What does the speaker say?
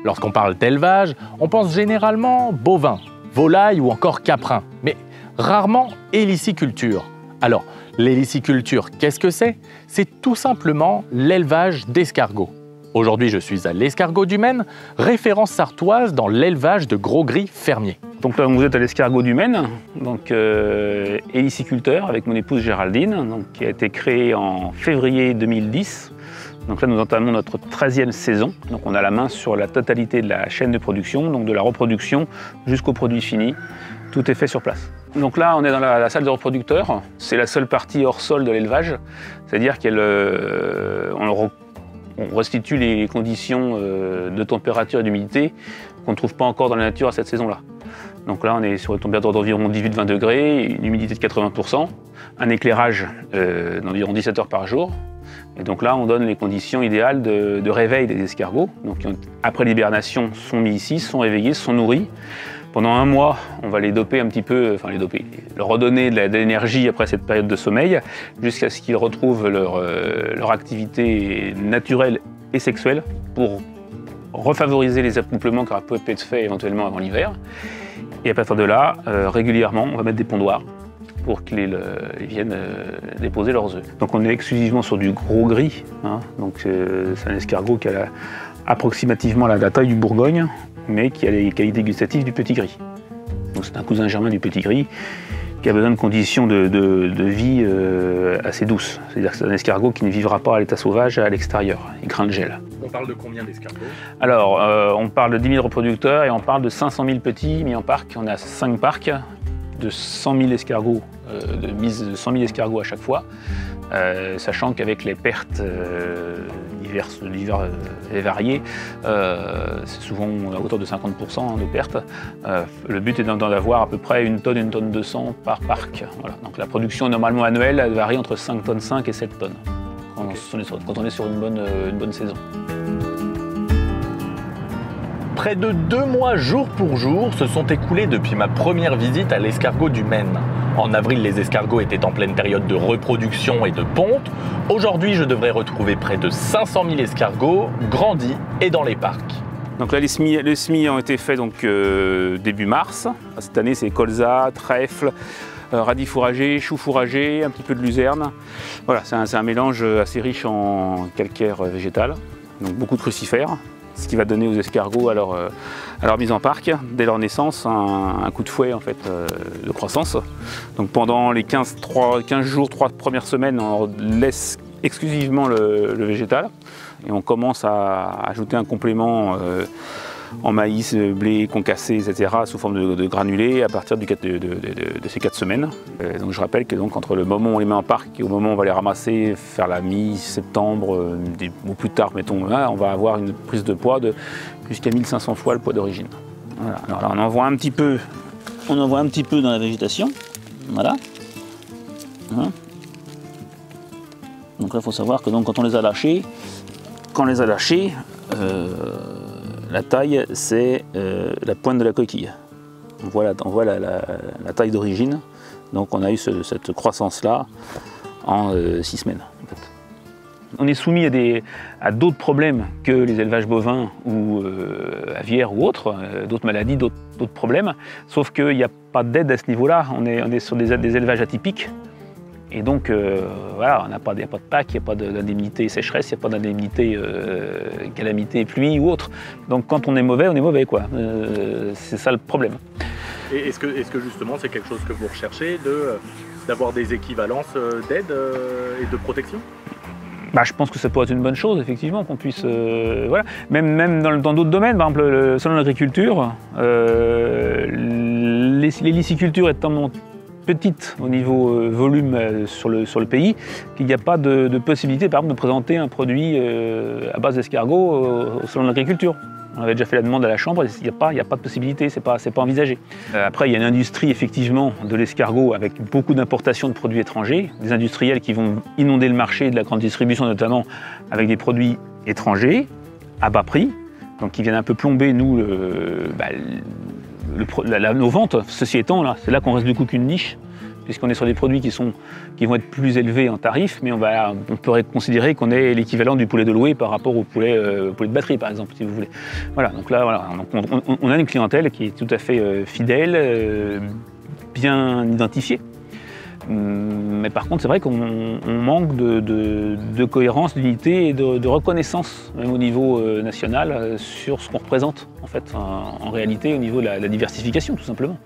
Lorsqu'on parle d'élevage, on pense généralement bovin, volaille ou encore caprin, mais rarement héliciculture. Alors, l'héliciculture, qu'est-ce que c'est? C'est tout simplement l'élevage d'escargots. Aujourd'hui, je suis à l'Escargot du Maine, référence sartoise dans l'élevage de gros gris fermiers. Donc là, vous êtes à l'Escargot du Maine, donc héliciculteur avec mon épouse Géraldine, donc, qui a été créé en février 2010. Donc là, nous entamons notre 13e saison. Donc on a la main sur la totalité de la chaîne de production, donc de la reproduction jusqu'au produit fini. Tout est fait sur place. Donc là, on est dans la salle de reproducteurs. C'est la seule partie hors sol de l'élevage, c'est-à-dire qu'on restitue les conditions de température et d'humidité qu'on ne trouve pas encore dans la nature à cette saison-là. Donc là, on est sur une température d'environ 18-20 degrés, une humidité de 80%, un éclairage d'environ 17 heures par jour. Et donc là, on donne les conditions idéales de réveil des escargots. Donc, après l'hibernation, sont mis ici, sont réveillés, sont nourris. Pendant un mois, on va les doper un petit peu, leur redonner de l'énergie après cette période de sommeil, jusqu'à ce qu'ils retrouvent leur activité naturelle et sexuelle pour refavoriser les accouplements qui auraient pu être faits éventuellement avant l'hiver. Et à partir de là, régulièrement, on va mettre des pondoirs pour qu'ils viennent déposer leurs œufs. Donc on est exclusivement sur du gros gris. Donc c'est un escargot qui a approximativement la taille du Bourgogne, mais qui a les qualités gustatives du petit gris. Donc c'est un cousin germain du petit gris qui a besoin de conditions de vie assez douces. C'est-à-dire que c'est un escargot qui ne vivra pas à l'état sauvage à l'extérieur. Il craint le gel. On parle de combien d'escargots? Alors, on parle de 10 000 reproducteurs et on parle de 500 000 petits mis en parc. On a 5 parcs de 100 000 escargots, de mise de 100 000 escargots à chaque fois, sachant qu'avec les pertes diverses et variées, c'est souvent à hauteur de 50% de pertes. Le but est d'en avoir à peu près 1 tonne 200 par parc. Voilà. Donc la production normalement annuelle elle varie entre 5 tonnes 5 et 7 tonnes quand on est sur une bonne saison. Près de 2 mois jour pour jour se sont écoulés depuis ma première visite à l'Escargot du Maine. En avril, les escargots étaient en pleine période de reproduction et de ponte. Aujourd'hui, je devrais retrouver près de 500 000 escargots grandis et dans les parcs. Donc là, les semis ont été faits donc, début mars. Cette année, c'est colza, trèfle, radis fourragé, choux fourragé, un petit peu de luzerne. Voilà, c'est un mélange assez riche en calcaire végétal, donc beaucoup de crucifères. Ce qui va donner aux escargots à leur mise en parc, dès leur naissance, un coup de fouet en fait, de croissance. Donc pendant les 15 jours, 3 premières semaines, on laisse exclusivement le végétal et on commence à ajouter un complément en maïs, blé, concassé, etc. sous forme de granulés à partir de ces 4 semaines. Donc je rappelle que donc, entre le moment où on les met en parc et au moment où on va les ramasser, faire la mi-septembre ou plus tard, mettons, là, on va avoir une prise de poids de jusqu'à 1500 fois le poids d'origine. Voilà. Alors là, on en voit un petit peu dans la végétation. Voilà. Donc là, il faut savoir que donc, quand on les a lâchés, la taille, c'est la pointe de la coquille. On voit la taille d'origine. Donc on a eu cette croissance-là en 6 semaines. En fait. On est soumis à d'autres problèmes que les élevages bovins ou aviaires ou autres, d'autres maladies, d'autres problèmes. Sauf qu'il n'y a pas d'aide à ce niveau-là. On est sur des élevages atypiques. Et donc, voilà, il n'y a pas de PAC, il n'y a pas d'indemnité sécheresse, il n'y a pas d'indemnité calamité pluie ou autre. Donc quand on est mauvais, quoi. C'est ça le problème. Et est-ce que justement c'est quelque chose que vous recherchez, d'avoir des équivalences d'aide et de protection? Je pense que ça pourrait être une bonne chose, effectivement, qu'on puisse... voilà. Même dans d'autres domaines, par exemple, selon l'agriculture, l'héliciculture est tellement petite au niveau volume sur le pays, qu'il n'y a pas de possibilité, par exemple, de présenter un produit à base d'escargot selon l'agriculture. On avait déjà fait la demande à la Chambre, il n'y a pas de possibilité, c'est pas envisagé. Après, il y a une industrie, effectivement, de l'escargot avec beaucoup d'importations de produits étrangers, des industriels qui vont inonder le marché de la grande distribution, notamment avec des produits étrangers, à bas prix, donc qui viennent un peu plomber, nous, nos ventes. Ceci étant, là, c'est là qu'on reste du coup qu'une niche, puisqu'on est sur des produits qui vont être plus élevés en tarif, mais on pourrait considérer qu'on est l'équivalent du poulet de louer par rapport au poulet de batterie, par exemple, si vous voulez. Voilà, donc là, voilà, on a une clientèle qui est tout à fait fidèle, bien identifiée. Mais par contre, c'est vrai qu'on manque de cohérence, d'unité et de reconnaissance, même au niveau national, sur ce qu'on représente, en fait, en réalité, au niveau de la diversification, tout simplement.